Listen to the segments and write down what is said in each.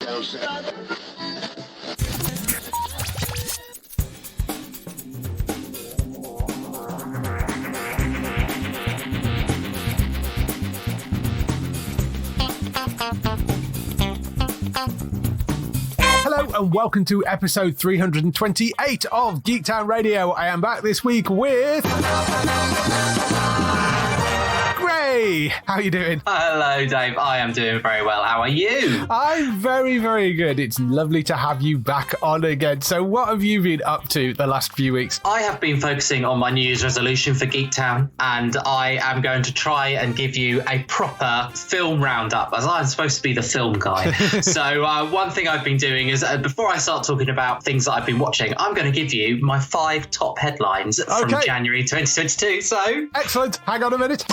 Hello and welcome to episode 328 of Geektown Radio. I am back this week with... Gray! How are you doing? Hello, Dave. I am doing very well. How are you? I'm very, very good. It's lovely to have you back on again. So what have you been up to the last few weeks? I have been focusing on my New Year's resolution for Geektown, and I am going to try and give you a proper film roundup, as I'm supposed to be the film guy. So one thing I've been doing is, before I start talking about things that I've been watching, I'm going to give you my 5 top headlines from January 2022. So excellent. Hang on a minute.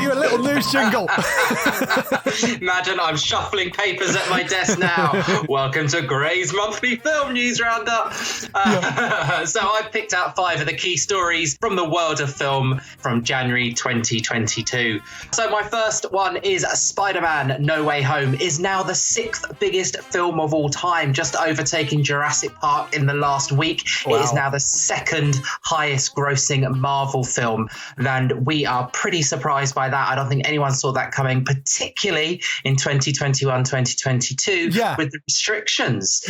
A little news jingle. Imagine I'm shuffling papers at my desk now. Welcome to Gray's Monthly Film News Roundup. So I picked out 5 of the key stories from the world of film from January 2022. So my first one is Spider-Man No Way Home is now the 6th biggest film of all time, just overtaking Jurassic Park in the last week. Wow. It is now the 2nd highest grossing Marvel film, and we are pretty surprised by that. I don't think anyone saw that coming, particularly in 2021, 2022 with the restrictions.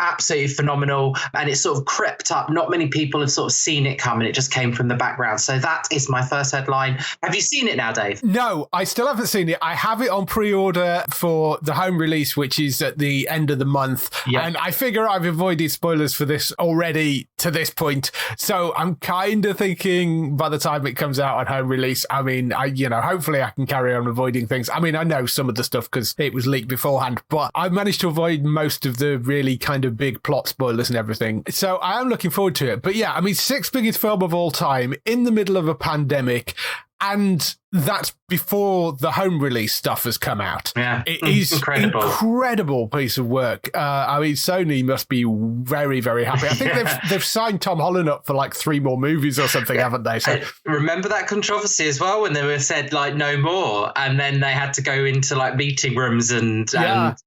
Absolutely phenomenal. And it sort of crept up. Not many people have sort of seen it coming. It just came from the background. So that is my first headline. Have you seen it now, Dave? No, I still haven't seen it. I have it on pre-order for the home release, which is at the end of the month. And I figure I've avoided spoilers for this already to this point. So I'm kind of thinking by the time it comes out on home release, I mean, hopefully I can carry on avoiding things. I mean, I know some of the stuff because it was leaked beforehand, but I've managed to avoid most of the really kind of big plot spoilers and everything. So I am looking forward to it. But yeah, I mean, 6th biggest film of all time in the middle of a pandemic. And that's before the home release stuff has come out. Yeah, it is incredible piece of work. I mean, Sony must be very, very happy. I think they've signed Tom Holland up for like 3 more movies or something, haven't they? So remember that controversy as well when they were said like no more, and then they had to go into like meeting rooms and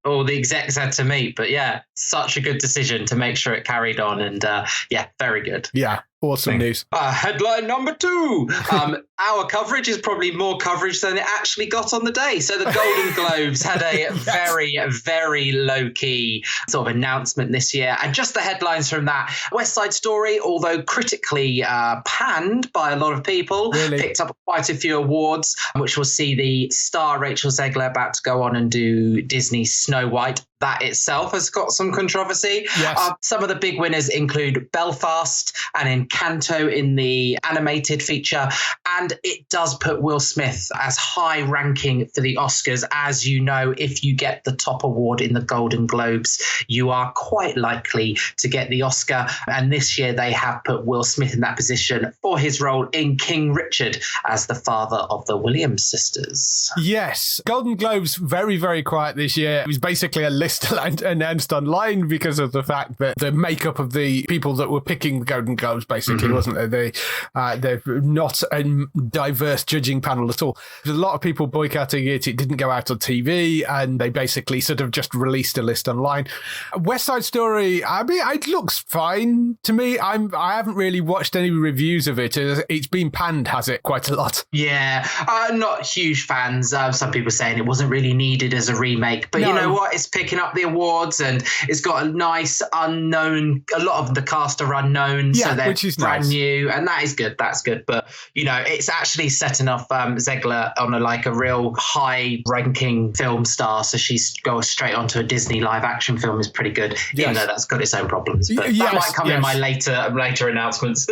all the execs had to meet. But yeah, such a good decision to make sure it carried on, and very good. Yeah. Awesome news. Headline number 2. Our coverage is probably more coverage than it actually got on the day. So the Golden Globes had a very, very low-key sort of announcement this year. And just the headlines from that. West Side Story, although critically panned by a lot of people, picked up quite a few awards, which will see the star Rachel Zegler about to go on and do Disney's Snow White. That itself has got some controversy. Some of the big winners include Belfast and Encanto in the animated feature. And it does put Will Smith as high ranking for the Oscars. As you know, if you get the top award in the Golden Globes, you are quite likely to get the Oscar. And this year they have put Will Smith in that position for his role in King Richard as the father of the Williams sisters. Yes. Golden Globes, very, very quiet this year. It was basically a list announced online because of the fact that the makeup of the people that were picking the Golden Globes basically wasn't they're not a diverse judging panel at all. There's a lot of people boycotting it. It didn't go out on TV, and they basically sort of just released a list online. West Side Story, I mean, it looks fine to me. I haven't really watched any reviews of it. It's been panned, has it, quite a lot? Yeah, not huge fans. Some people saying it wasn't really needed as a remake, but you know what? It's picking up the awards, and it's got a nice unknown. A lot of the cast are unknown, so they're which is brand nice. New, and that is good. That's good. But it's actually setting off Zegler on a real high-ranking film star. So she's going straight onto a Disney live-action film is pretty good, even though that's got its own problems. But that might come in my later announcements.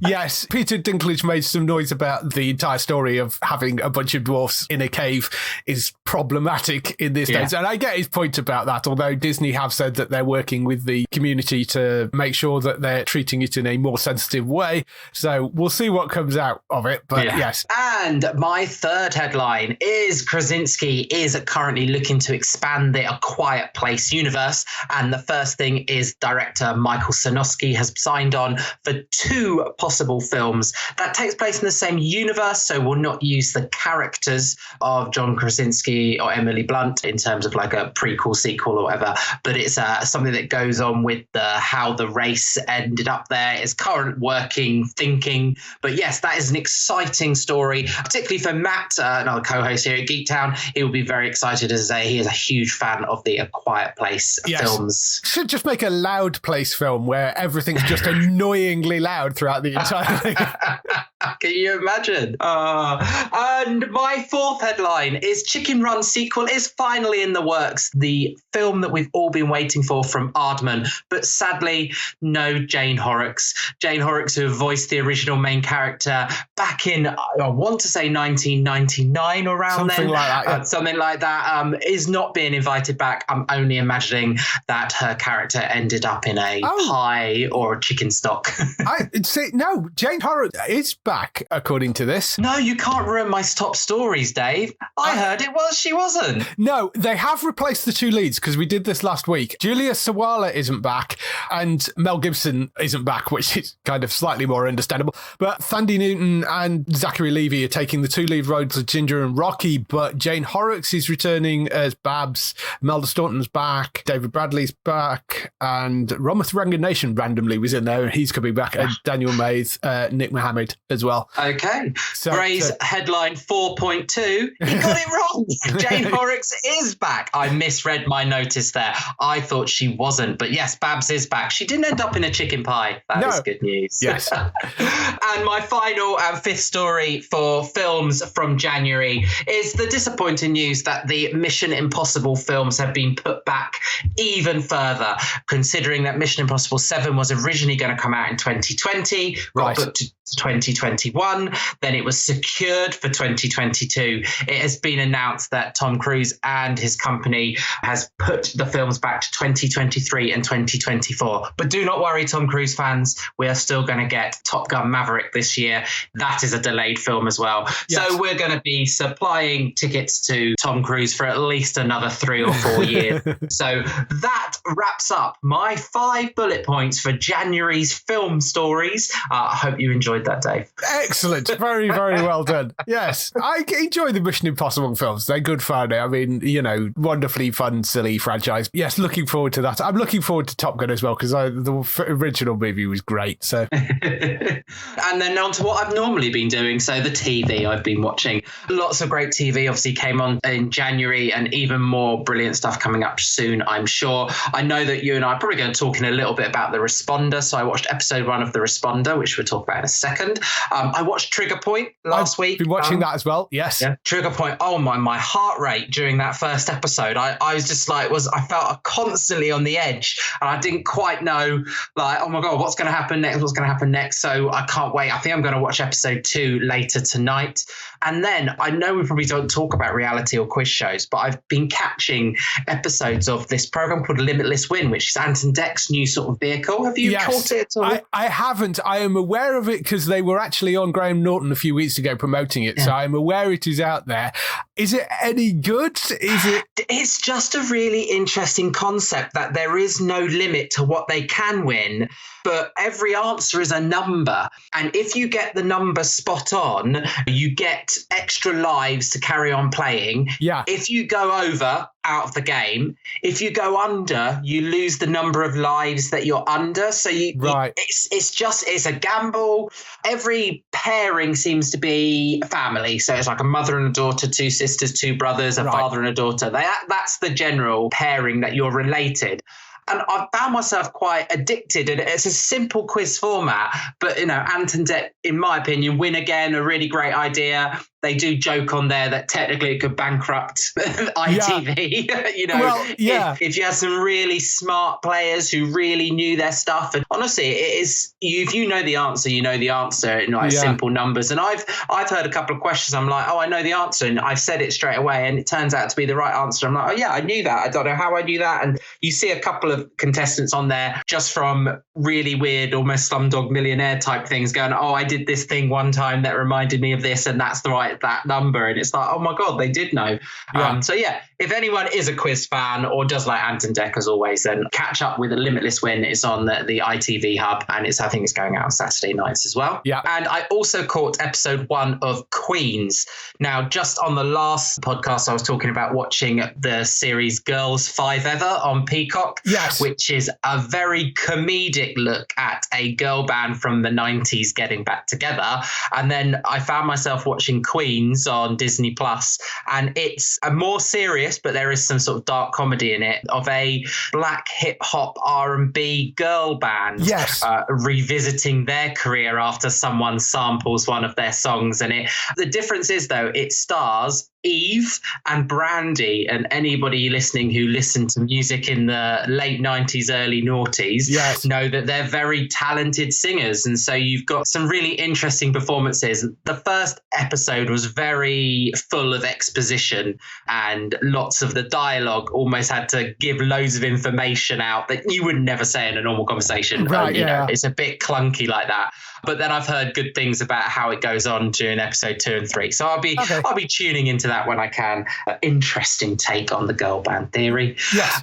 Yes, Peter Dinklage made some noise about the entire story of having a bunch of dwarfs in a cave is problematic in this days, and I get his point about that. Although Disney have said that they're working with the community to make sure that they're treating it in a more sensitive way. So we'll see what comes out. out of it, but yes. And my third headline is Krasinski is currently looking to expand the A Quiet Place universe. And the first thing is director Michael Sarnowski has signed on for 2 possible films that takes place in the same universe. So will not use the characters of John Krasinski or Emily Blunt in terms of like a prequel, sequel or whatever. But it's something that goes on with how the race ended up there, his current working thinking. But yes, that is an exciting story, particularly for Matt, another co-host here at Geektown. He will be very excited, as I say, he is a huge fan of the A Quiet Place films. Should just make a Loud Place film where everything's just annoyingly loud throughout the entire thing. Can you imagine? And my fourth headline is Chicken Run sequel is finally in the works. The film that we've all been waiting for from Aardman, but sadly, no Jane Horrocks. Jane Horrocks, who voiced the original main character back in, I want to say 1999 or around something then. Like that, yeah. Something like that, is not being invited back. I'm only imagining that her character ended up in a pie or a chicken stock. I see. No, Jane Horrocks is back, according to this. No, you can't ruin my top stories, Dave. I heard it was. She wasn't. No, they have replaced the 2 leads because we did this last week. Julia Sawala isn't back and Mel Gibson isn't back, which is kind of slightly more understandable. But Thandie Newton and Zachary Levi are taking the 2 lead roles of Ginger and Rocky, but Jane Horrocks is returning as Babs. Melda Staunton's back. David Bradley's back. And Romath Ranganathan randomly was in there. He's coming back. And Daniel Mays, Nick Mohammed as well. Okay. Gray's headline 4.2. He got it wrong. Jane Horrocks is back. I misread my notice there. I thought she wasn't. But yes, Babs is back. She didn't end up in a chicken pie. That is good news. Yes. And my final and fifth story for films from January is the disappointing news that the Mission Impossible films have been put back even further, considering that Mission Impossible 7 was originally going to come out in 2020, got booked to 2021, then it was secured for 2022. It has been announced that Tom Cruise and his company has put the films back to 2023 and 2024. But do not worry, Tom Cruise fans, we are still going to get Top Gun Maverick this year. That is a delayed film as well. Yes. So we're going to be supplying tickets to Tom Cruise for at least another 3 or 4 years. So that wraps up my 5 bullet points for January's film stories. I hope you enjoyed that, Dave. Excellent. Very, very well done. Yes, I enjoy the Mission Impossible films. They're good fun. I mean, you know, wonderfully fun, silly franchise. Yes, looking forward to that. I'm looking forward to Top Gun as well because the original movie was great. So, and then on to what I've normally been doing. So the TV I've been watching. Lots of great TV obviously came on in January, and even more brilliant stuff coming up soon, I'm sure. I know that you and I are probably going to talk in a little bit about The Responder. So I watched episode 1 of The Responder, which we'll talk about in a second. I watched Trigger Point last week. Been watching that as well. Yes. Yeah. Trigger Point. Oh my heart rate during that first episode. I was just like, I felt constantly on the edge, and I didn't quite know, like, oh my God, what's going to happen next? What's going to happen next? So I can't wait. I think I'm going to watch episode 2 later tonight. And then I know we probably don't talk about reality or quiz shows, but I've been catching episodes of this program called Limitless Win, which is Anton Deck's new sort of vehicle. Have you caught it at all? I haven't. I am aware of it because they were actually on Graham Norton a few weeks ago promoting it. Yeah. So I'm aware it is out there. Is it any good? It's just a really interesting concept that there is no limit to what they can win, but every answer is a number. And if you get the number spot on, you get extra lives to carry on playing. Yeah. If you go over, out of the game. If you go under, you lose the number of lives that you're under. So it's a gamble. Every pairing seems to be a family. So it's like a mother and a daughter, 2 sisters, 2 brothers, a father and a daughter. That's the general pairing that you're related. And I found myself quite addicted. And it's a simple quiz format, but, you know, Anton Deck, in my opinion, Win Again, a really great idea. they do joke on there that technically it could bankrupt ITV. If you have some really smart players who really knew their stuff. And honestly, it is, if you know the answer, you know the answer in simple numbers. And I've heard a couple of questions. I'm like, oh, I know the answer, and I've said it straight away, and it turns out to be the right answer. I'm like, oh yeah, I knew that. I don't know how I knew that. And you see a couple of contestants on there just from really weird, almost Slumdog Millionaire type things, going, oh, I did this thing one time that reminded me of this, and that's that number. And it's like, oh my God, they did know. So if anyone is a quiz fan or does like Ant and Dec, as always, then catch up with a Limitless Win. It's on the ITV hub, and I think it's going out on Saturday nights as well. Yeah. And I also caught episode 1 of Queens. Now, just on the last podcast, I was talking about watching the series Girls 5 Ever on Peacock, which is a very comedic look at a girl band from the 90s getting back together. And then I found myself watching Queens on Disney Plus, and it's a more serious, but there is some sort of dark comedy in it, of a black hip hop R&B girl band revisiting their career after someone samples one of their songs. And the difference is, though, it stars Eve and Brandy, and anybody listening who listened to music in the late 90s, early noughties know that they're very talented singers. And so you've got some really interesting performances. The first episode was very full of exposition, and lots of the dialogue almost had to give loads of information out that you would never say in a normal conversation. It's a bit clunky like that. But then I've heard good things about how it goes on during episode 2 and 3. So I'll be tuning into that when I can. Interesting take on the girl band theory. Yes.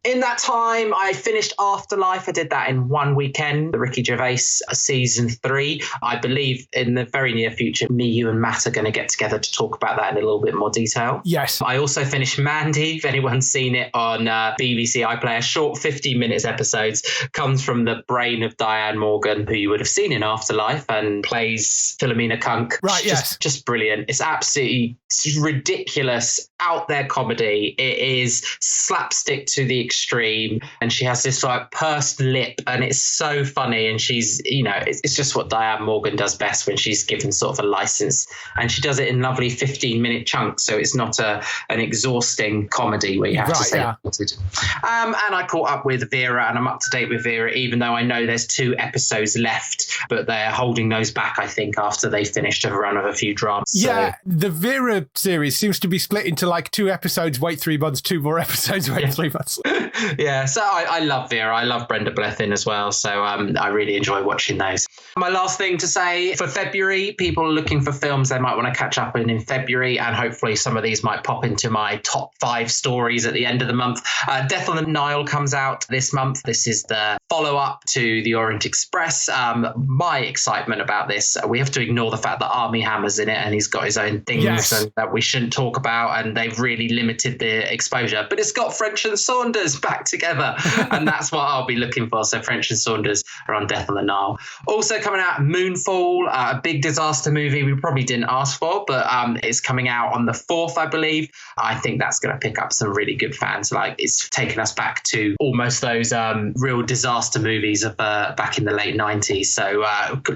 In that time, I finished Afterlife. I did that in one weekend. The Ricky Gervais season 3. I believe in the very near future, me, you and Matt are going to get together to talk about that in a little bit more detail. Yes. I also finished Mandy. If anyone's seen it on BBC iPlayer, short 15 minutes episodes, comes from the brain of Diane Morgan, who you would have seen in Afterlife, and plays Philomena Kunk. Right, just brilliant. It's absolutely ridiculous, out there comedy. It is slapstick to the extreme, and she has this like pursed lip, and it's so funny. And she's, it's just what Diane Morgan does best when she's given sort of a license, and she does it in lovely 15-minute chunks, so it's not an exhausting comedy where you have to say and I caught up with Vera, and I'm up to date with Vera, even though I know there's 2 episodes left, but they're holding those back, I think, after they finished a run of a few dramas. Yeah, the Vera series seems to be split into like 2 episodes, wait 3 months, 2 more episodes, wait 3 months. So I love Vera. I love Brenda Blethyn as well. So I really enjoy watching those. My last thing to say, for February, people looking for films they might want to catch up in February, and hopefully some of these might pop into my top 5 stories at the end of the month. Death on the Nile comes out this month. This is the follow-up to The Orient Express. My excitement about this, we have to ignore the fact that Armie Hammer's in it, and he's got his own things and that we shouldn't talk about, and they've really limited the exposure. But it's got French and Saunders back together, and that's what I'll be looking for. So French and Saunders are on Death on the Nile. Also coming out, Moonfall, a big disaster movie we probably didn't ask for, but it's coming out on the 4th, I believe. I think that's going to pick up some really good fans. Like, it's taken us back to almost those real disaster movies of back in the late 90s. So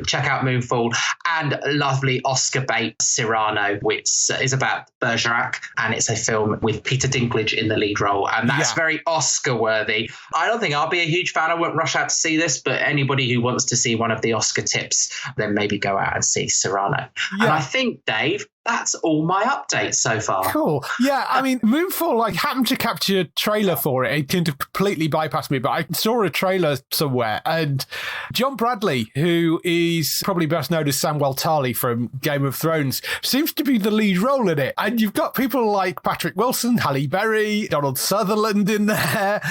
check out Moonfall, and lovely Oscar bait Cyrano, which is about Bergerac, and it's a film with Peter Dinklage in the lead role, and that's very Oscar worthy. I don't think I'll be a huge fan. I won't rush out to see this, but anybody who wants to see one of the Oscar tips, then maybe go out and see Cyrano. And I think, Dave, that's all my updates so far. Cool. Yeah, I mean, Moonfall, I happened to capture a trailer for it. It kind of completely bypassed me, but I saw a trailer somewhere, and John Bradley, who is probably best known as Samwell Tarly from Game of Thrones, seems to be the lead role in it. And you've got people like Patrick Wilson, Halle Berry, Donald Sutherland in there,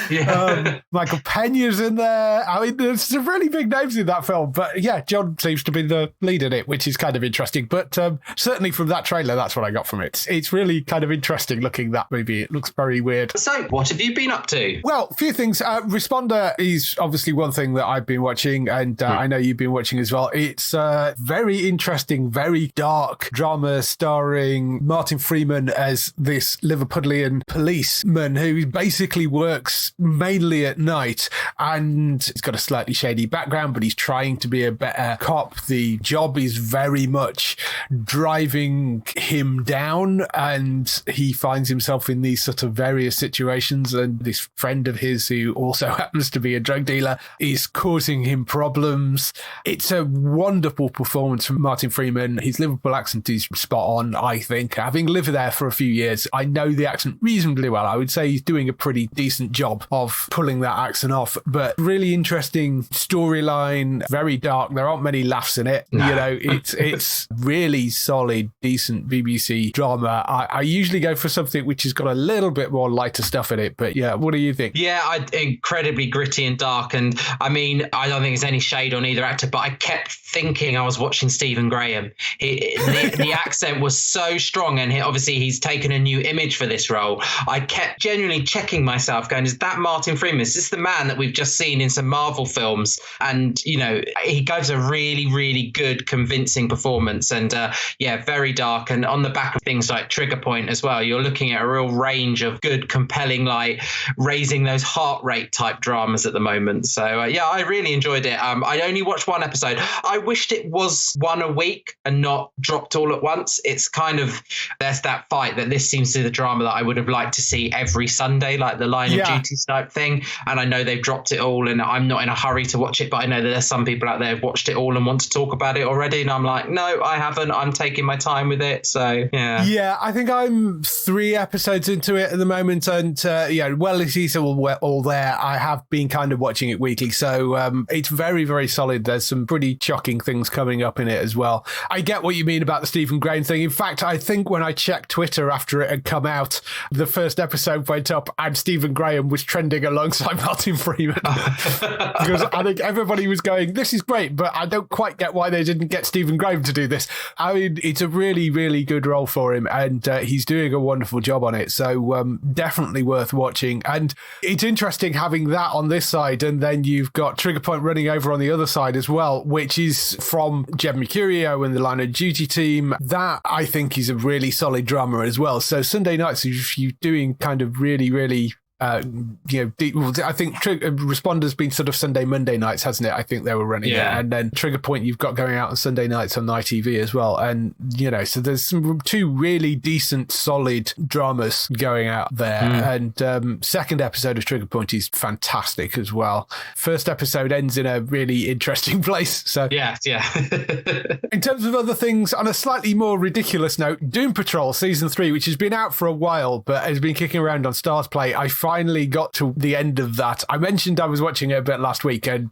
Michael Peña's in there. I mean, there's some really big names in that film, but yeah, John seems to be the lead in it, which is kind of interesting. But certainly from that trailer, that's what I got from it. It's really kind of interesting looking, that movie. It looks very weird. So what have you been up to? Well, a few things. Responder is obviously one thing that I've been watching, and I know you've been watching as well. It's a very interesting, very dark drama starring Martin Freeman as this Liverpudlian policeman who basically works mainly at night, and he's got a slightly shady background, but he's trying to be a better cop. The job is very much driving bring him down, and he finds himself in these sort of various situations, and this friend of his who also happens to be a drug dealer is causing him problems. It's a wonderful performance from Martin Freeman. His Liverpool accent is spot on, I think. Having lived there for a few years, I know the accent reasonably well. I would say he's doing a pretty decent job of pulling that accent off, but really interesting storyline, very dark. There aren't many laughs in it. No. You know, it's really solid, decent BBC drama. I usually go for something which has got a little bit more lighter stuff in it, but yeah, what do you think? Yeah, incredibly gritty and dark. And I mean, I don't think there's any shade on either actor, but I kept thinking I was watching Stephen Graham. The accent was so strong, and obviously he's taken a new image for this role. I kept genuinely checking myself, going, is that Martin Freeman? Is this the man that we've just seen in some Marvel films? And, you know, he gives a really, really good, convincing performance. And yeah, very dark. And on the back of things like Trigger Point as well, you're looking at a real range of good, compelling, like raising those heart rate type dramas at the moment. So yeah, I really enjoyed it. I only watched one episode. I wished it was one a week and not dropped all at once. It's kind of, there's that fight that this seems to be the drama that I would have liked to see every Sunday, like the Line of Duty type thing. And I know they've dropped it all, and I'm not in a hurry to watch it, but I know that there's some people out there who've watched it all and want to talk about it already. And I'm like, no, I haven't. I'm taking my time with it. So yeah. Yeah, I think I'm 3 episodes into it at the moment, and well, it's all there. I have been kind of watching it weekly, so it's very, very solid. There's some pretty shocking things coming up in it as well. I get what you mean about the Stephen Graham thing. In fact, I think when I checked Twitter after it had come out, the first episode went up and Stephen Graham was trending alongside Martin Freeman. Because I think everybody was going, this is great, but I don't quite get why they didn't get Stephen Graham to do this. I mean, it's a really, really good role for him, and he's doing a wonderful job on it. So definitely worth watching. And it's interesting having that on this side, and then you've got Trigger Point running over on the other side as well, which is from Jed Mercurio and the Line of Duty team. That, I think, is a really solid drama as well. So Sunday nights, if you're doing kind of really, really I think Responder's been sort of Sunday, Monday nights, hasn't it? I think they were running it. And then Trigger Point, you've got going out on Sunday nights on ITV as well. And, so there's 2 really decent, solid dramas going out there. And second episode of Trigger Point is fantastic as well. First episode ends in a really interesting place. So yeah. In terms of other things, on a slightly more ridiculous note, Doom Patrol Season 3, which has been out for a while, but has been kicking around on Stars Play, I finally got to the end of that. I mentioned I was watching it a bit last week and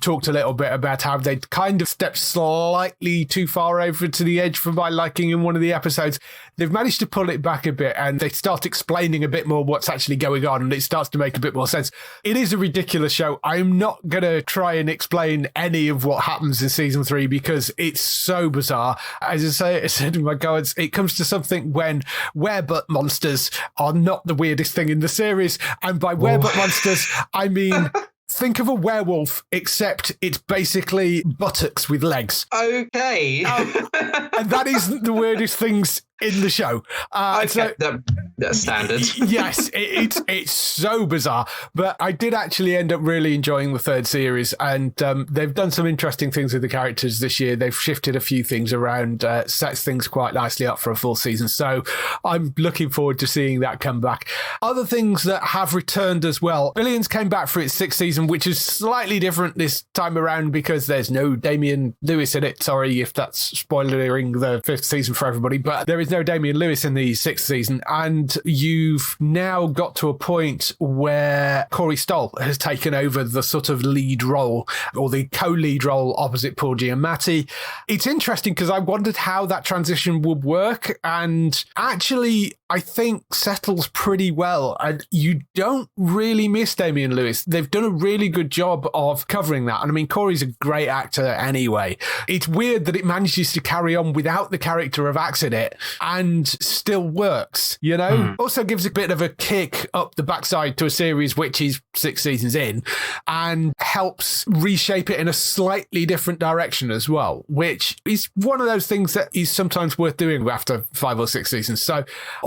talked a little bit about how they'd kind of stepped slightly too far over to the edge for my liking in one of the episodes. They've managed to pull it back a bit, and they start explaining a bit more what's actually going on, and it starts to make a bit more sense. It is a ridiculous show. I'm not going to try and explain any of what happens in Season 3 because it's so bizarre. As I said in my comments, it comes to something when werebutt monsters are not the weirdest thing in the series. And by werebutt monsters, I mean, think of a werewolf, except it's basically buttocks with legs. Okay. And that is the weirdest things in the show. Okay, that's standard. Yes, it's so bizarre. But I did actually end up really enjoying the 3rd series, and they've done some interesting things with the characters this year. They've shifted a few things around, sets things quite nicely up for a full season. So I'm looking forward to seeing that come back. Other things that have returned as well. Billions came back for its 6th season, which is slightly different this time around because there's no Damian Lewis in it. Sorry if that's spoilering the 5th season for everybody, but there is no Damian Lewis in the 6th season, and you've now got to a point where Corey Stoll has taken over the sort of lead role, or the co-lead role opposite Paul Giamatti. It's interesting because I wondered how that transition would work, and actually I think settles pretty well, and you don't really miss Damian Lewis. They've done a really good job of covering that, and I mean, Corey's a great actor anyway. It's weird that it manages to carry on without the character of Axe in it and still works, Also gives a bit of a kick up the backside to a series which is 6 seasons in, and helps reshape it in a slightly different direction as well, which is one of those things that is sometimes worth doing after 5 or 6 seasons. So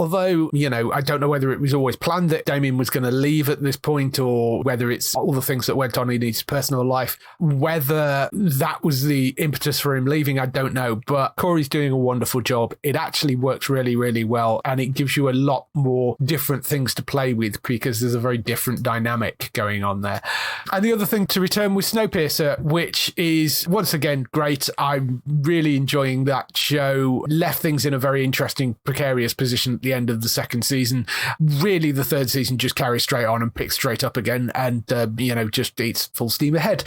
although, I don't know whether it was always planned that Damien was going to leave at this point or whether it's all the things that went on in his personal life. Whether that was the impetus for him leaving, I don't know. But Corey's doing a wonderful job. It actually works really, really well, and it gives you a lot more different things to play with because there's a very different dynamic going on there. And the other thing to return was Snowpiercer, which is once again great. I'm really enjoying that show. Left things in a very interesting, precarious position at the end of the second season. Really, the third season just carries straight on and picks straight up again, and just eats full steam ahead.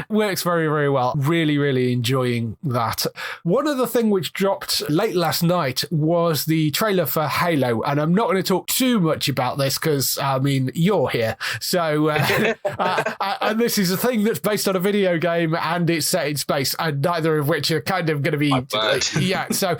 Works very, very well. Really, really enjoying that. One other thing which dropped late last night was the trailer for Halo, and I'm not going to talk too much about this because you're here. So, and this is a thing that's based on a video game and it's set in space, and neither of which are kind of going to be. Yeah. So,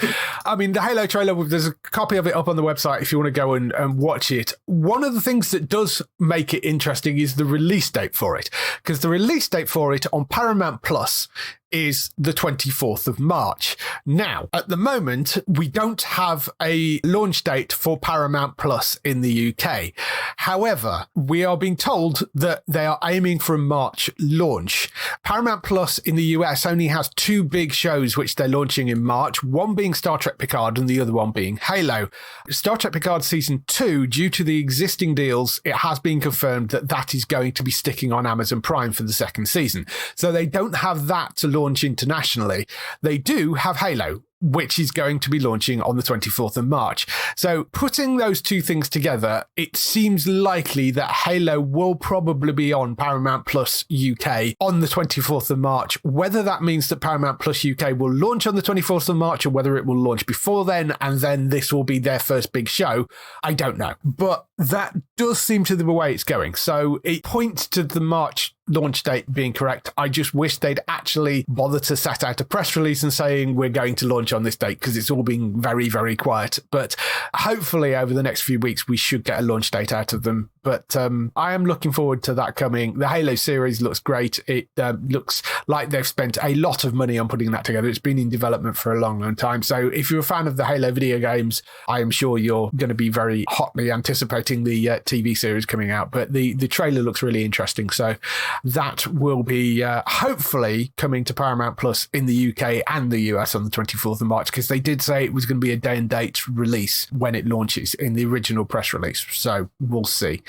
the Halo trailer, there's a copy of it up on the website if you want to go and watch it. One of the things that does make it interesting is the release date for it, because the release date for it on Paramount Plus is the 24th of March. Now, at the moment, we don't have a launch date for Paramount Plus in the UK. However, we are being told that they are aiming for a March launch. Paramount Plus in the US only has two big shows which they're launching in March, one being Star Trek Picard and the other one being Halo. Star Trek Picard Season 2, due to the existing deals, it has been confirmed that that is going to be sticking on Amazon Prime for the second season. So they don't have that to launch internationally. They do have Halo, which is going to be launching on the 24th of March. So putting those two things together, it seems likely that Halo will probably be on Paramount Plus UK on the 24th of March. Whether that means that Paramount Plus UK will launch on the 24th of March or whether it will launch before then and then this will be their first big show, I don't know. But that does seem to be the way it's going. So it points to the March launch date being correct. I just wish they'd actually bother to set out a press release and saying we're going to launch on this date, because it's all been very, very quiet. But hopefully over the next few weeks we should get a launch date out of them. But I am looking forward to that coming. The Halo series looks great. It looks like they've spent a lot of money on putting that together. It's been in development for a long, long time. So if you're a fan of the Halo video games, I am sure you're going to be very hotly anticipating the TV series coming out. But the trailer looks really interesting. So that will be hopefully coming to Paramount Plus in the UK and the US on the 24th of March, because they did say it was going to be a day and date release when it launches in the original press release. So we'll see.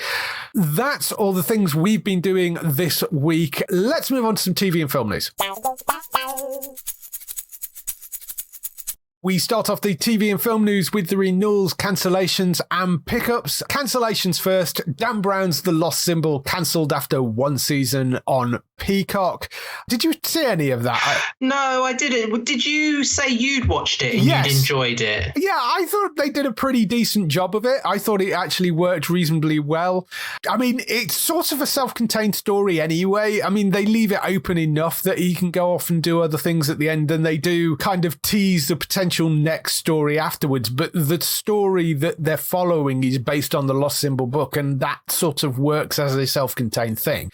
That's all the things we've been doing this week. Let's move on to some TV and film news. We start off the TV and film news with the renewals, cancellations and pickups. Cancellations first. Dan Brown's The Lost Symbol cancelled after one season on Peacock. Did you see any of that? No, I didn't. Did you say you'd watched it and you'd enjoyed it? Yeah, I thought they did a pretty decent job of it. I thought it actually worked reasonably well. It's sort of a self-contained story anyway. They leave it open enough that he can go off and do other things at the end, and they do kind of tease the potential next story afterwards. But the story that they're following is based on the Lost Symbol book, and that sort of works as a self-contained thing.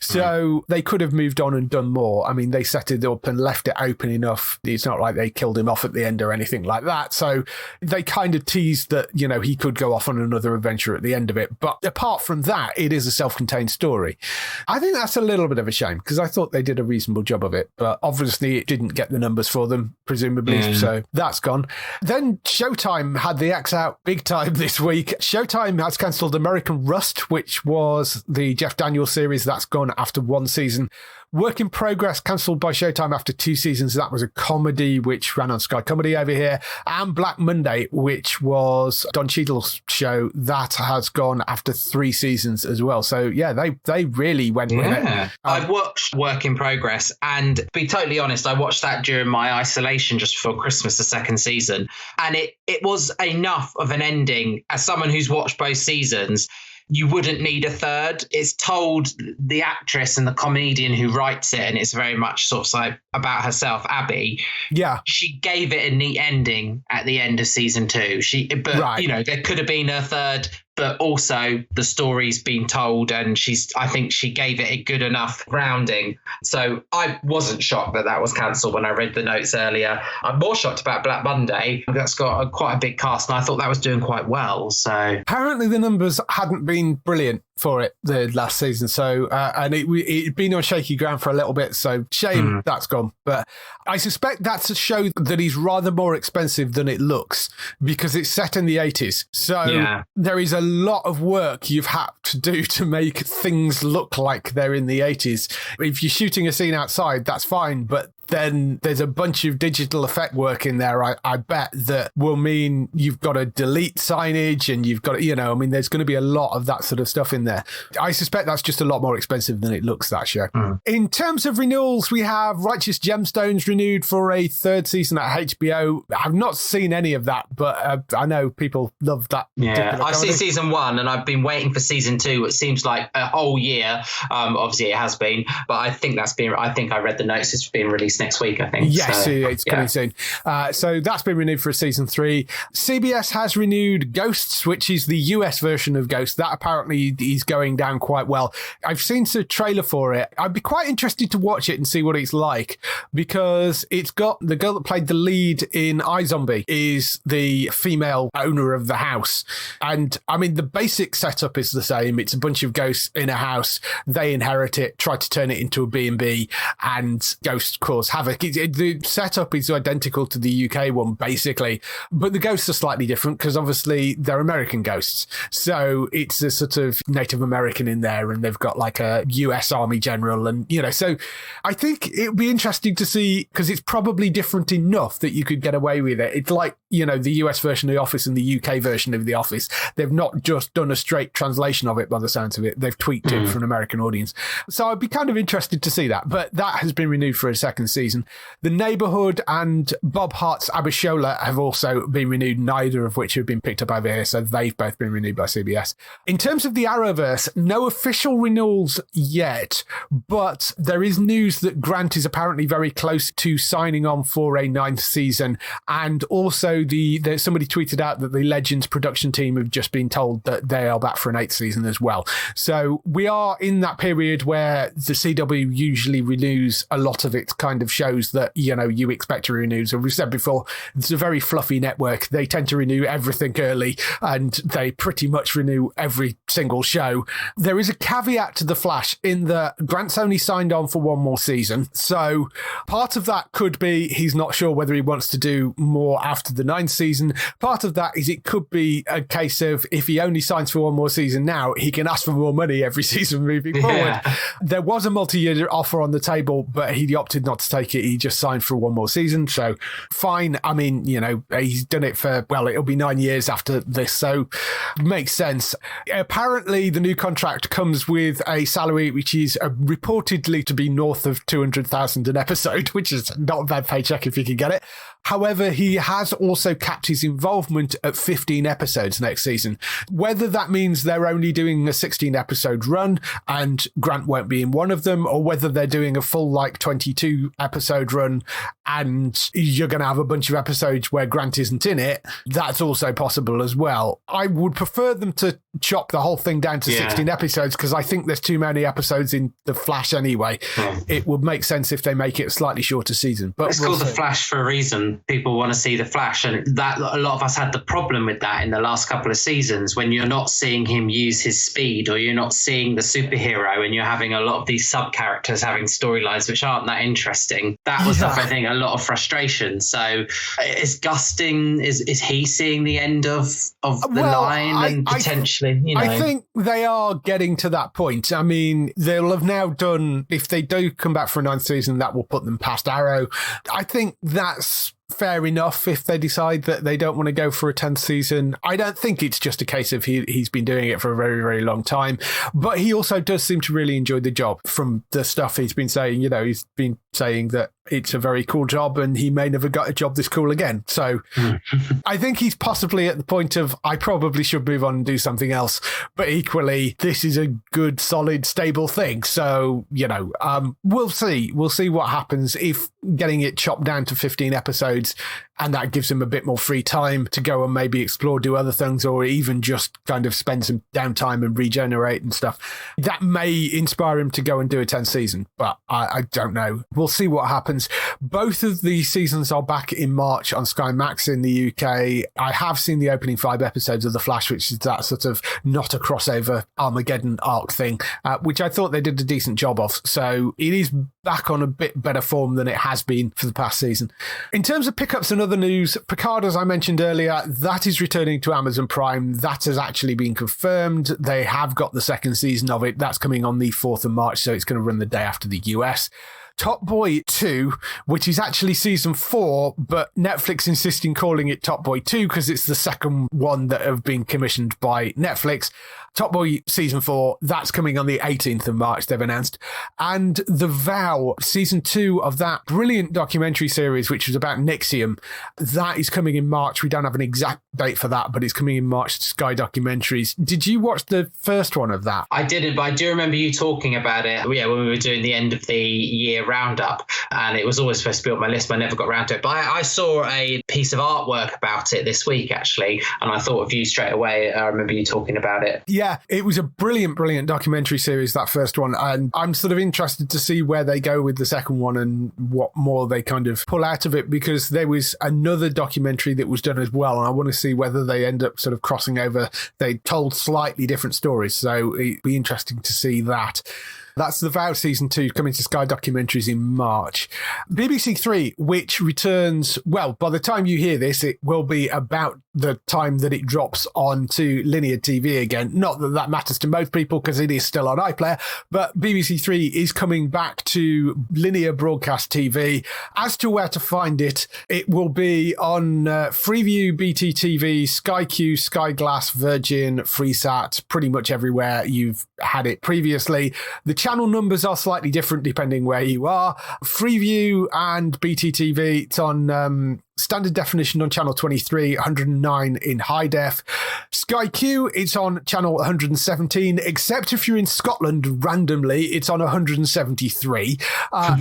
So they could have moved on and done more. They set it up and left it open enough. It's not like they killed him off at the end or anything like that. So they kind of teased that, he could go off on another adventure at the end of it. But apart from that, it is a self-contained story. I think that's a little bit of a shame, because I thought they did a reasonable job of it. But obviously it didn't get the numbers for them, presumably. So that's gone. Then Showtime had the axe out big time this week. Showtime has cancelled American Rust, which was the Jeff Daniels series. That's gone after one season. Work in Progress cancelled by Showtime after 2 seasons. That was a comedy which ran on Sky Comedy over here. And Black Monday, which was Don Cheadle's show, that has gone after 3 seasons as well. So yeah, they really went with it. I've watched Work in Progress, and to be totally honest, I watched that during my isolation just before Christmas, the second season. And it was enough of an ending. As someone who's watched both seasons, you wouldn't need a third. It's told the actress and the comedian who writes it, and it's very much sort of like about herself, Abby. Yeah. She gave it a neat ending at the end of season 2. There could have been a third but also the story's been told, and I think she gave it a good enough grounding. So I wasn't shocked that was cancelled when I read the notes earlier. I'm more shocked about Black Monday. That's got quite a big cast, and I thought that was doing quite well. So apparently the numbers hadn't been brilliant for it the last season, so and it'd been on shaky ground for a little bit, so shame that's gone. But I suspect that's a show that is rather more expensive than it looks, because it's set in the 80s, so there is a lot of work you've had to do to make things look like they're in the 80s. If you're shooting a scene outside, that's fine, but then there's a bunch of digital effect work in there, I bet, that will mean you've got to delete signage, and you've got to, there's going to be a lot of that sort of stuff in there. I suspect that's just a lot more expensive than it looks, that show. In terms of renewals, we have Righteous Gemstones renewed for a third season at HBO. I've not seen any of that, but I know people love that. Yeah, I've seen season 1 and I've been waiting for season 2. It seems like a whole year. Obviously it has been, but I think I read the notes. It's being released next week, I think. Yes, it's coming soon. So that's been renewed for season 3. CBS has renewed Ghosts, which is the US version of Ghosts. That apparently is going down quite well. I've seen the trailer for it. I'd be quite interested to watch it and see what it's like, because it's got the girl that played the lead in iZombie is the female owner of the house. And the basic setup is the same. It's a bunch of ghosts in a house. They inherit it, try to turn it into a B&B, and ghosts cause havoc. The setup is identical to the UK one, basically, but the ghosts are slightly different because obviously they're American ghosts. So it's a sort of Native American in there, and they've got like a US Army general, and so I think it would be interesting to see, because it's probably different enough that you could get away with it. It's like, the US version of The Office and the UK version of The Office. They've not just done a straight translation of it by the sounds of it. They've tweaked it for an American audience. So I'd be kind of interested to see that. But that has been renewed for a second season. The Neighbourhood and Bob Hart's Abishola have also been renewed, neither of which have been picked up over here. So they've both been renewed by CBS. In terms of the Arrowverse, no official renewals yet, but there is news that Grant is apparently very close to signing on for a 9th season. And also somebody tweeted out that the Legends production team have just been told that they are back for an 8th season as well. So we are in that period where the CW usually renews a lot of its kind of shows that, you expect to renew. So we've said before, it's a very fluffy network. They tend to renew everything early, and they pretty much renew every single show. There is a caveat to The Flash in that Grant's only signed on for one more season. So part of that could be he's not sure whether he wants to do more after the 9th season. Part of that is it could be a case of, if he only signs for one more season now, he can ask for more money every season moving forward. There was a multi-year offer on the table, but he opted not to take it. He just signed for one more season. So fine. He's done it for, it'll be 9 years after this. So makes sense. Apparently the new contract comes with a salary which is reportedly to be north of 200,000 an episode, which is not a bad paycheck if you can get it. However, he has also capped his involvement at 15 episodes next season. Whether that means they're only doing a 16-episode run and Grant won't be in one of them, or whether they're doing a full 22-episode run and you're going to have a bunch of episodes where Grant isn't in it, that's also possible as well. I would prefer them to chop the whole thing down to 16 episodes, because I think there's too many episodes in The Flash anyway. It would make sense if they make it a slightly shorter season. But it's called The Flash for a reason. People want to see The Flash, and that a lot of us had the problem with that in the last couple of seasons, when you're not seeing him use his speed, or you're not seeing the superhero, and you're having a lot of these sub characters having storylines which aren't that interesting. That was I think a lot of frustration. So is Gusting, is he seeing the end of the line, and potentially I think they are getting to that point. They'll have now done, if they do come back for a 9th season, that will put them past Arrow. I think that's fair enough if they decide that they don't want to go for a 10th season. I don't think it's just a case of he's been doing it for a very, very long time, but he also does seem to really enjoy the job from the stuff he's been saying. He's been saying that it's a very cool job and he may never get a job this cool again. So I think he's possibly at the point of, I probably should move on and do something else. But equally, this is a good, solid, stable thing. So, we'll see. We'll see what happens if getting it chopped down to 15 episodes and that gives him a bit more free time to go and maybe explore, do other things, or even just kind of spend some downtime and regenerate and stuff. That may inspire him to go and do a 10th season, but I don't know. We'll see what happens. Both of the seasons are back in March on Sky Max in the UK. I have seen the opening 5 episodes of The Flash, which is that sort of not a crossover Armageddon arc thing, which I thought they did a decent job of. So it is back on a bit better form than it has been for the past season. In terms of pickups and other news, Picard, as I mentioned earlier, that is returning to Amazon Prime. That has actually been confirmed. They have got the second season of it. That's coming on the 4th of March, so it's going to run the day after the US. Top Boy 2, which is actually season 4, but Netflix insisting calling it Top Boy 2 because it's the second one that have been commissioned by Netflix. Top Boy season 4, that's coming on the 18th of March, they've announced. And The Vow, season 2 of that brilliant documentary series, which was about Nixium, that is coming in March. We don't have an exact date for that, but it's coming in March to Sky Documentaries. Did you watch the first one of that? I didn't, but I do remember you talking about it, when we were doing the end of the year roundup, and it was always supposed to be on my list, but I never got around to it. But I saw a piece of artwork about it this week, actually, and I thought of you straight away. I remember you talking about it. Yeah, it was a brilliant, brilliant documentary series, that first one, and I'm sort of interested to see where they go with the second one and what more they kind of pull out of it, because there was another documentary that was done as well, and I want to see whether they end up sort of crossing over. They told slightly different stories, so it'd be interesting to see that. That's The Vow season 2 coming to Sky Documentaries in March. BBC 3, which returns, well, by the time you hear this, it will be about the time that it drops onto linear TV again. Not that that matters to most people because it is still on iPlayer, but BBC 3 is coming back to linear broadcast TV. As to where to find it, it will be on Freeview, BT TV, Sky Q, Sky Glass, Virgin, Freesat, pretty much everywhere you've had it previously. The channel numbers are slightly different depending where you are. Freeview and BT TV, it's on standard definition on channel 23, 109 in high def. Sky Q, it's on channel 117, except if you're in Scotland randomly, it's on 173.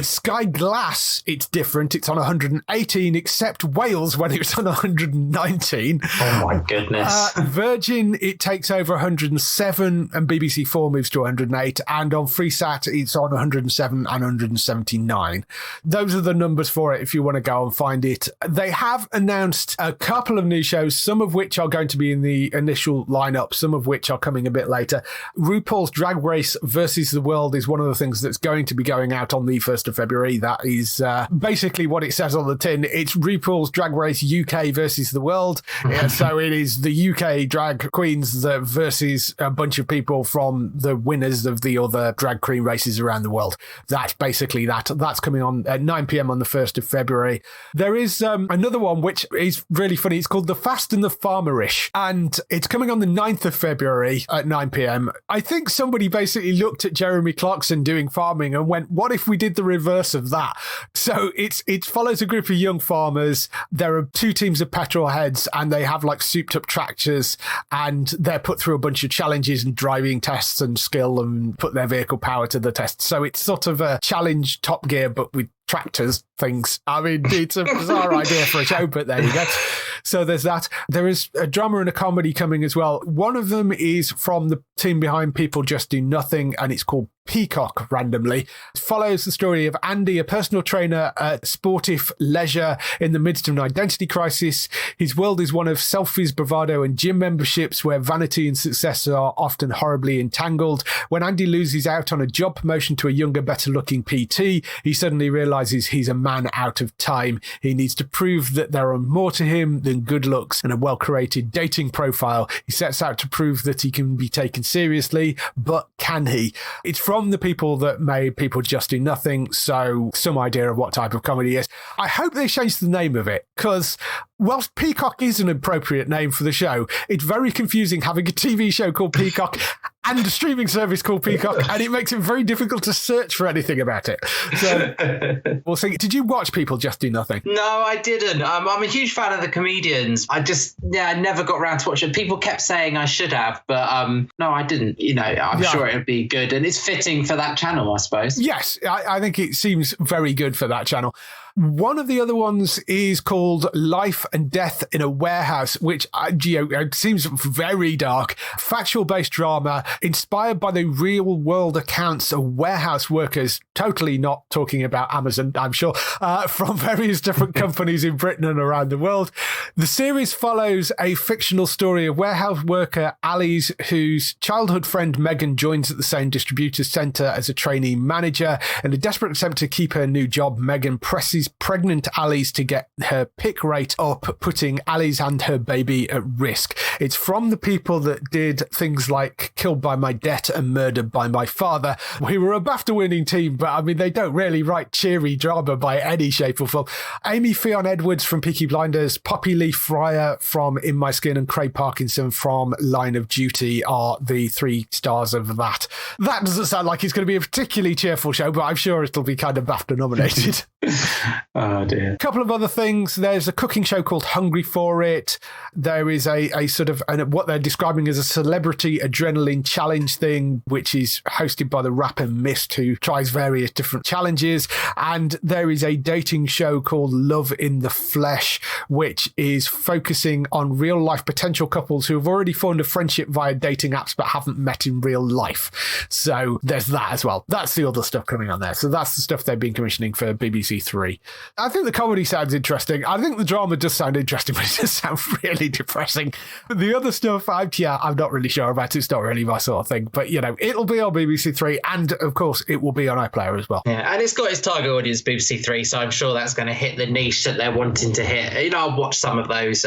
Sky Glass, it's different. It's on 118, except Wales when it's on 119. Oh my goodness. Virgin, it takes over 107, and BBC 4 moves to 108. And on Freesat, it's on 107 and 179. Those are the numbers for it if you want to go and find it. They have announced a couple of new shows, some of which are going to be in the initial lineup, some of which are coming a bit later. Rupaul's Drag Race versus the World is one of the things that's going to be going out on the 1st of February. That is basically what it says on the tin. It's Rupaul's Drag Race UK versus the World. Yeah, so it is the UK drag queens versus a bunch of people from the winners of the other drag queen races around the world. That's basically that. That's coming on at 9 p.m. on the 1st of February. There is another one which is really funny. It's called The Fast and the Farmerish, and it's coming on the 9th of February at 9 p.m. I think somebody basically looked at Jeremy Clarkson doing farming and went, what if we did the reverse of that? So it follows a group of young farmers. There are 2 teams of petrol heads, and they have like souped up tractors, and they're put through a bunch of challenges and driving tests and skill and put their vehicle power to the test. So it's sort of a challenge Top Gear, but with tractors things. I mean, it's a bizarre idea for a show, but there you go. So there's that. There is a drama and a comedy coming as well. One of them is from the team behind People Just Do Nothing, and it's called Peacock randomly. It follows the story of Andy, a personal trainer at Sportive Leisure in the midst of an identity crisis. His world is one of selfies, bravado, and gym memberships where vanity and success are often horribly entangled. When Andy loses out on a job promotion to a younger, better-looking PT, he suddenly realizes he's a man out of time. He needs to prove that there are more to him than good looks and a well-curated dating profile. He sets out to prove that he can be taken seriously, but can he? It's from the people that made People Just Do Nothing, so some idea of what type of comedy it is. I hope they change the name of it, because whilst Peacock is an appropriate name for the show, it's very confusing having a TV show called Peacock and a streaming service called Peacock, and it makes it very difficult to search for anything about it. So we'll see. Did you watch People Just Do Nothing? No, I didn't. I'm a huge fan of the comedians. I never got around to watch it. People kept saying I should have, but no, I didn't. I'm sure it would be good, and it's fitting for that channel, I suppose. Yes, I think it seems very good for that channel. One of the other ones is called Life and Death in a Warehouse, which seems very dark. Factual-based drama inspired by the real-world accounts of warehouse workers, totally not talking about Amazon, I'm sure, from various different companies in Britain and around the world. The series follows a fictional story of warehouse worker Alice, whose childhood friend Megan joins at the same distributor centre as a trainee manager. In a desperate attempt to keep her new job, Megan presses pregnant Alice to get her pick rate up, putting Alice and her baby at risk. It's from the people that did things like Killed by My Debt and Murdered by My Father. We were a BAFTA-winning team, but I mean, they don't really write cheery drama by any shape or form. Amy Fionn Edwards from Peaky Blinders, Poppy Lee Fryer from In My Skin, and Craig Parkinson from Line of Duty are the 3 stars of that. That doesn't sound like it's going to be a particularly cheerful show, but I'm sure it'll be kind of BAFTA nominated. Oh dear. A couple of other things. There's a cooking show called Hungry for It. There is a sort of what they're describing as a celebrity adrenaline challenge thing, which is hosted by the rapper Mist, who tries various different challenges. And there is a dating show called Love in the Flesh, which is focusing on real life potential couples who have already formed a friendship via dating apps but haven't met in real life. So there's that as well. That's the other stuff coming on there. So that's the stuff they've been commissioning for BBC Three. I think the comedy sounds interesting. I think the drama does sound interesting, but it does sound really depressing. The other stuff, I'm not really sure about. It's not really my sort of thing. But, it'll be on BBC Three, and, of course, it will be on iPlayer as well. Yeah, and it's got its target audience, BBC Three, so I'm sure that's going to hit the niche that they're wanting to hit. I'll watch some of those.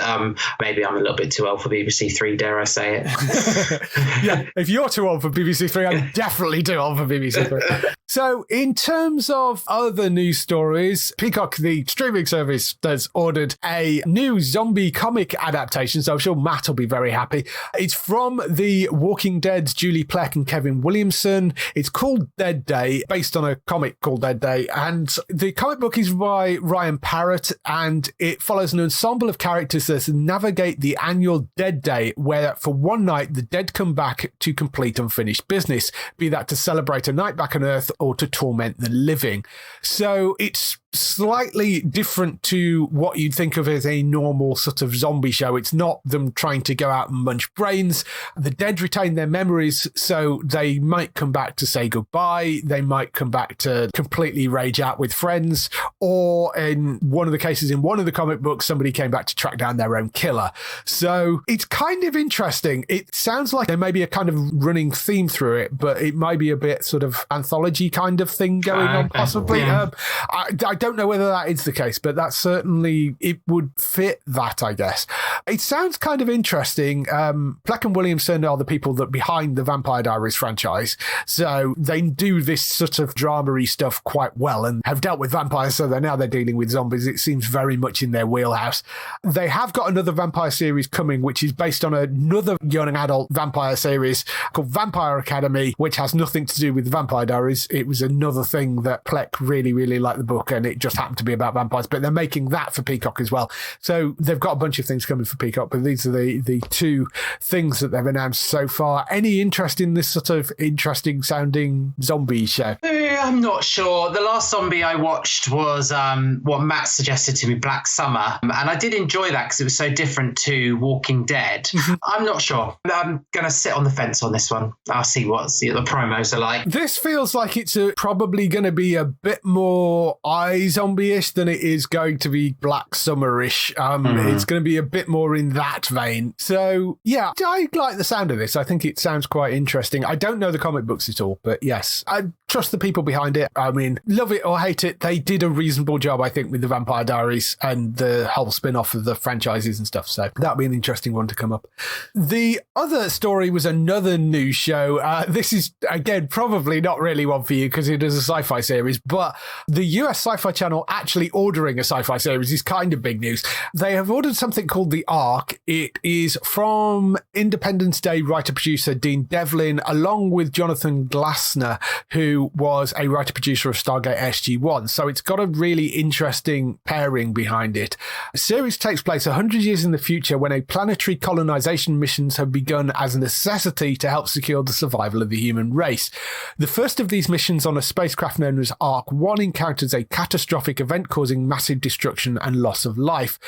Maybe I'm a little bit too old for BBC Three, dare I say it. Yeah, if you're too old for BBC Three, I'm definitely too old for BBC Three. So, in terms of other news stories, Peacock, the streaming service, has ordered a new zombie comic adaptation, so I'm sure Matt will be very happy. It's from The Walking Dead's Julie Plec and Kevin Williamson. It's called Dead Day, based on a comic called Dead Day, and the comic book is by Ryan Parrott, and it follows an ensemble of characters that navigate the annual Dead Day, where for one night the dead come back to complete unfinished business, be that to celebrate a night back on Earth or to torment the living. So it's slightly different to what you'd think of as a normal sort of zombie show. It's not them trying to go out and munch brains. The dead retain their memories, so they might come back to say goodbye. They might come back to completely rage out with friends, or in one of the cases in one of the comic books, somebody came back to track down their own killer. So it's kind of interesting. It sounds like there may be a kind of running theme through it, but it might be a bit sort of anthology kind of thing going on, possibly. Yeah. I don't know whether that is the case, but that's certainly, it would fit that, I guess. It sounds kind of interesting. Plec and Williamson are the people that behind the Vampire Diaries franchise, so they do this sort of drama-y stuff quite well and have dealt with vampires, so they're dealing with zombies. It seems very much in their wheelhouse. They have got another vampire series coming, which is based on another young adult vampire series called Vampire Academy, which has nothing to do with the Vampire Diaries. It was another thing that Plec really, really liked the book, and it just happened to be about vampires, but they're making that for Peacock as well. So they've got a bunch of things coming for Peacock, but these are the two things that they've announced so far. Any interest in this sort of interesting sounding zombie show? I'm not sure. The last zombie I watched was what Matt suggested to me, Black Summer, and I did enjoy that because it was so different to Walking Dead. I'm not sure. I'm going to sit on the fence on this one. I'll see what the promos are like. This feels like it's probably going to be a bit more zombie-ish than it is going to be Black Summer-ish. It's going to be a bit more in that vein. So, yeah, I like the sound of this. I think it sounds quite interesting. I don't know the comic books at all, but yes, I trust the people behind behind it. I mean, love it or hate it, they did a reasonable job, I think, with the Vampire Diaries and the whole spin-off of the franchises and stuff. So that'll be an interesting one to come up. The other story was another news show. This is, again, probably not really one for you because it is a sci-fi series, but the US Sci-Fi Channel actually ordering a sci-fi series is kind of big news. They have ordered something called The Ark. It is from Independence Day writer-producer Dean Devlin, along with Jonathan Glassner, who was a writer-producer of Stargate SG-1. So it's got a really interesting pairing behind it. The series takes place 100 years in the future when a planetary colonization missions have begun as a necessity to help secure the survival of the human race. The first of these missions on a spacecraft known as Ark 1 encounters a catastrophic event causing massive destruction and loss of life.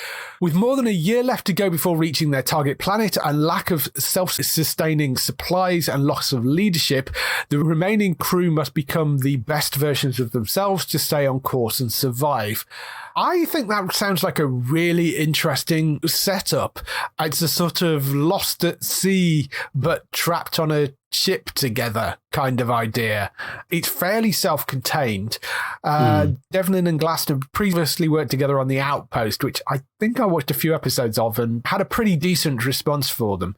With more than a year left to go before reaching their target planet and lack of self-sustaining supplies and loss of leadership, the remaining crew must become the best versions of themselves to stay on course and survive. I think that sounds like a really interesting setup. It's a sort of lost at sea but trapped on a ship together kind of idea. It's fairly self-contained. Devlin and Glassner previously worked together on The Outpost, which I think I watched a few episodes of and had a pretty decent response for them.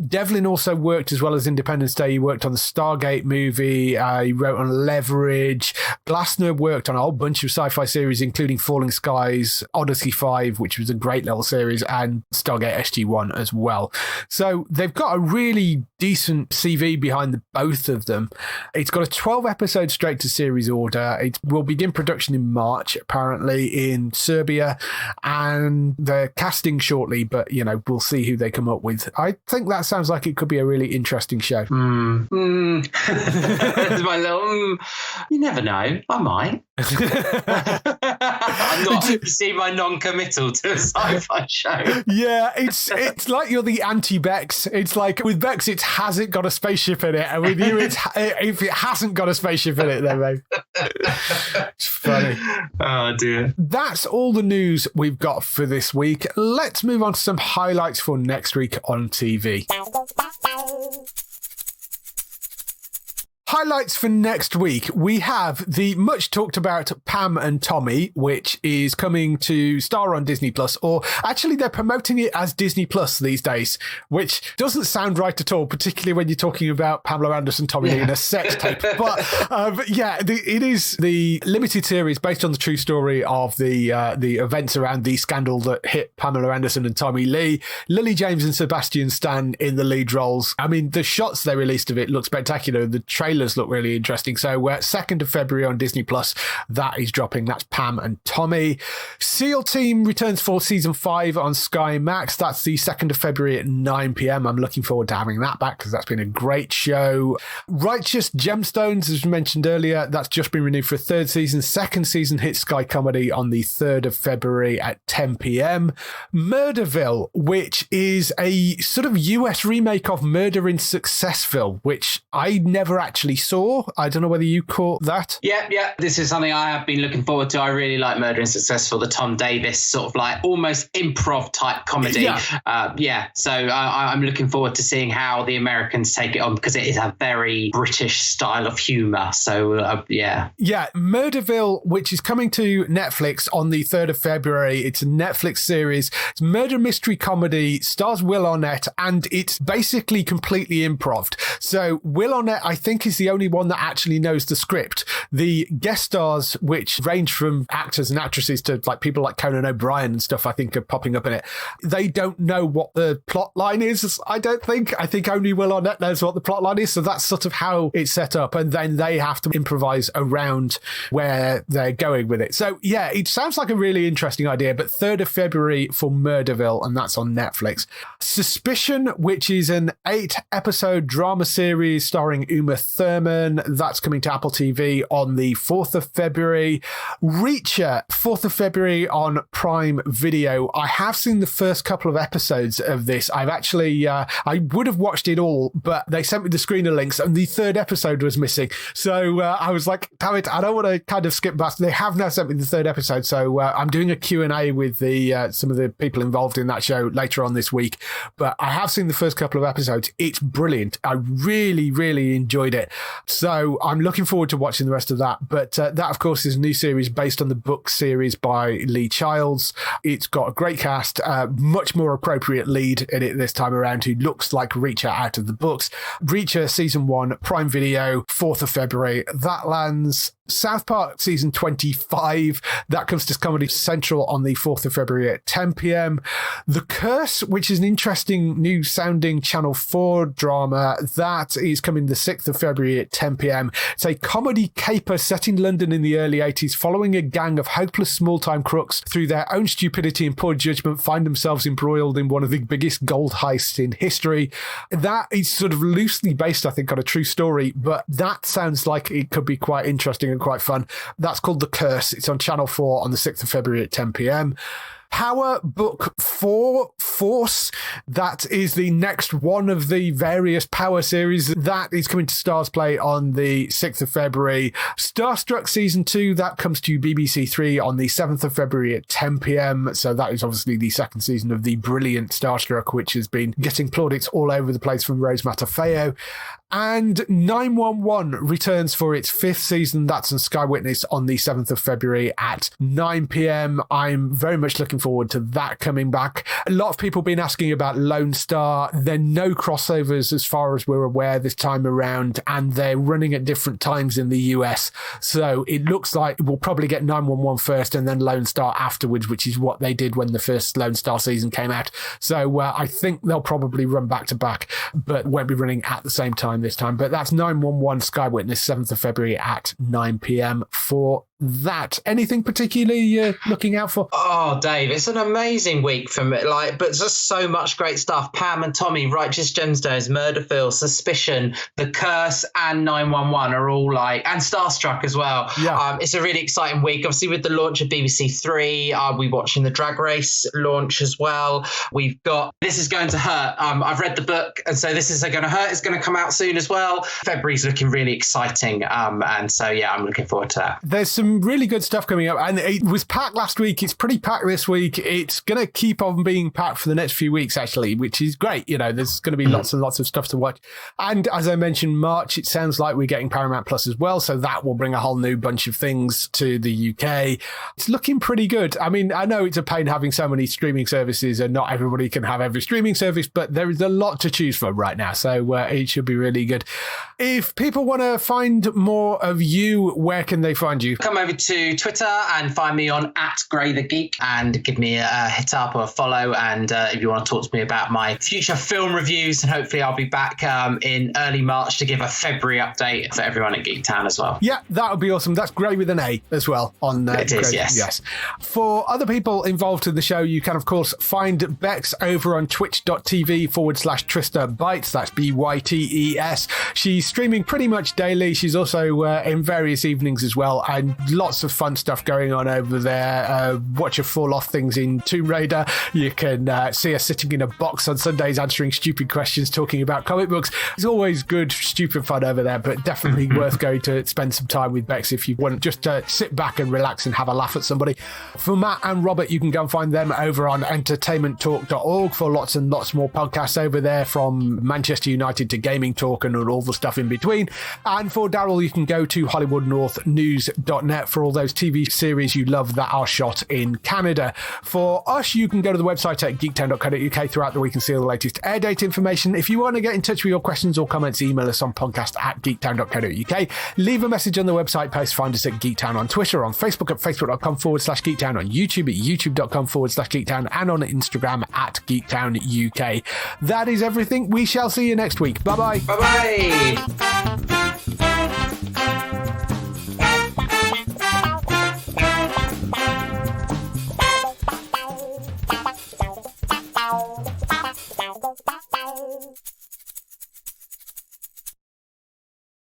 Devlin also worked, as well as Independence Day, he worked on the Stargate movie, he wrote on Leverage. Glassner worked on a whole bunch of sci-fi series, including Falling Skies, Odyssey 5, which was a great little series, and Stargate SG-1 as well. So they've got a really decent CV behind the both of them. It's got a 12-episode straight-to-series order. It will begin production in March, apparently, in Serbia, and they're casting shortly, but, you know, we'll see who they come up with. I think that sounds like it could be a really interesting show. That's my little... You never know. I might. I'm not... You see my non-committal to a sci-fi show. Yeah, it's like you're the anti-Bex. It's like, with Bex, it hasn't got a spaceship in it, and with you, it's if it hasn't got a spaceship in it, then mate. It's funny. Oh dear. That's all the news we've got for this week. Let's move on to some highlights for next week on TV. Highlights for next week. We have the much talked about Pam and Tommy, which is coming to star on Disney Plus, or actually they're promoting it as Disney Plus these days, which doesn't sound right at all, particularly when you're talking about Pamela Anderson, Tommy Lee in a sex tape. But it is the limited series based on the true story of the events around the scandal that hit Pamela Anderson and Tommy Lee. Lily James and Sebastian Stan in the lead roles. I mean, the shots they released of it look spectacular. The trailers look really interesting. So 2nd of February on Disney Plus, that is dropping. That's Pam and Tommy. SEAL Team returns for season 5 on Sky Max. That's the 2nd of February at 9 p.m. I'm looking forward to having that back because that's been a great show. Righteous Gemstones, as mentioned earlier, that's just been renewed for a 3rd season. 2nd season hits Sky Comedy on the 3rd of February at 10 p.m. Murderville, which is a sort of US remake of Murder in Successville, which I never actually saw. I don't know whether you caught that. Yeah. This is something I have been looking forward to. I really like Murder and Successful, the Tom Davis sort of like almost improv type comedy. So I'm looking forward to seeing how the Americans take it on because it is a very British style of humor. So Murderville, which is coming to Netflix on the 3rd of February. It's a Netflix series. It's murder mystery comedy, stars Will Arnett, and it's basically completely improv. So Will Arnett, I think, is the only one that actually knows the script. The guest stars, which range from actors and actresses to like people like Conan O'Brien and stuff, I think are popping up in it. They don't know what the plot line is, I don't think. I think only Will Arnett knows what the plot line is. So that's sort of how it's set up. And then they have to improvise around where they're going with it. So yeah, it sounds like a really interesting idea, but 3rd of February for Murderville, and that's on Netflix. Suspicion, which is an 8-episode drama series starring Uma Thurman. That's coming to Apple TV on the 4th of February. Reacher, 4th of February on Prime Video. I have seen the first couple of episodes of this. I've actually, I would have watched it all, but they sent me the screener links and the 3rd episode was missing. So I was like, damn it, I don't want to kind of skip past. They have now sent me the 3rd episode. So I'm doing a Q&A with some of the people involved in that show later on this week. But I have seen the first couple of episodes. It's brilliant. I really, really enjoyed it. So I'm looking forward to watching the rest of that. But that, of course, is a new series based on the book series by Lee Childs. It's got a great cast, much more appropriate lead in it this time around, who looks like Reacher out of the books. Reacher Season 1, Prime Video, 4th of February. That lands South Park Season 25. That comes to Comedy Central on the 4th of February at 10 p.m. The Curse, which is an interesting new sounding Channel 4 drama, that is coming the 6th of February at 10 p.m. It's a comedy caper set in London in the early 80s, following a gang of hopeless small-time crooks through their own stupidity and poor judgment find themselves embroiled in one of the biggest gold heists in history. That is sort of loosely based, I think, on a true story, but that sounds like it could be quite interesting and quite fun. That's called The Curse. It's on Channel 4 on the 6th of February at 10 p.m. Power Book 4 Force, that is the next one of the various Power series. That is coming to Stars Play on the 6th of February. Starstruck Season 2, that comes to BBC 3 on the 7th of February at 10 p.m. So that is obviously the second season of the brilliant Starstruck, which has been getting plaudits all over the place from Rose Matafeo. And 911 returns for its 5th season. That's on Sky Witness on the 7th of February at 9 p.m. I'm very much looking forward to that coming back. A lot of people have been asking about Lone Star. There are no crossovers as far as we're aware this time around, and they're running at different times in the US. So it looks like we'll probably get 911 first and then Lone Star afterwards, which is what they did when the first Lone Star season came out. So I think they'll probably run back to back, but won't be running at the same time this time. But that's 911 Sky Witness, 7th of February at 9 p.m. for that. Anything particularly you're looking out for? Oh, Dave, it's an amazing week for me. But just so much great stuff. Pam and Tommy, Righteous Gemstones, Murderfield, Suspicion, The Curse, and 911 are all and Starstruck as well. Yeah. It's a really exciting week. Obviously, with the launch of BBC 3, we're watching the Drag Race launch as well. We've got This Is Going to Hurt. I've read the book, and so This Is Going to Hurt is going to come out soon as well. February's looking really exciting. And so, yeah, I'm looking forward to that. There's some really good stuff coming up, and it was packed last week. It's pretty packed this week. It's going to keep on being packed for the next few weeks, actually, which is great. You know, there's going to be lots and lots of stuff to watch. And as I mentioned, March, it sounds like we're getting Paramount Plus as well, so that will bring a whole new bunch of things to the UK. It's looking pretty good. I mean, I know it's a pain having so many streaming services, and not everybody can have every streaming service, but there is a lot to choose from right now, so it should be really good. If people want to find more of you, where can they find you? Come over to Twitter and find me on @GrayTheGeek and give me a hit up or a follow. And if you want to talk to me about my future film reviews, and hopefully I'll be back in early March to give a February update for everyone at Geektown as well. Yeah, that would be awesome. That's Gray with an A as well. On it is, Gray, yes. For other people involved in the show, you can, of course, find Bex over on twitch.tv/Trista Bytes. That's BYTES. She's streaming pretty much daily. She's also in various evenings as well, and lots of fun stuff going on over there. Watch her fall off things in Tomb Raider. You can see her sitting in a box on Sundays answering stupid questions, talking about comic books. It's always good, stupid fun over there, but definitely worth going to spend some time with Bex if you want just to sit back and relax and have a laugh at somebody. For Matt and Robert, you can go and find them over on entertainmenttalk.org for lots and lots more podcasts over there, from Manchester United to Gaming Talk and all the stuff in between. And for Daryl, you can go to HollywoodNorthNews.net for all those TV series you love that are shot in Canada. For us, you can go to the website at geektown.co.uk throughout the week and see all the latest air date information. If you want to get in touch with your questions or comments, email us on podcast@geektown.co.uk. Leave a message on the website post. Find us at Geektown on Twitter, on Facebook at facebook.com/Geektown, on YouTube at youtube.com/Geektown, and on Instagram at Geektown UK. That is everything. We shall see you next week. Bye-bye. Bye-bye.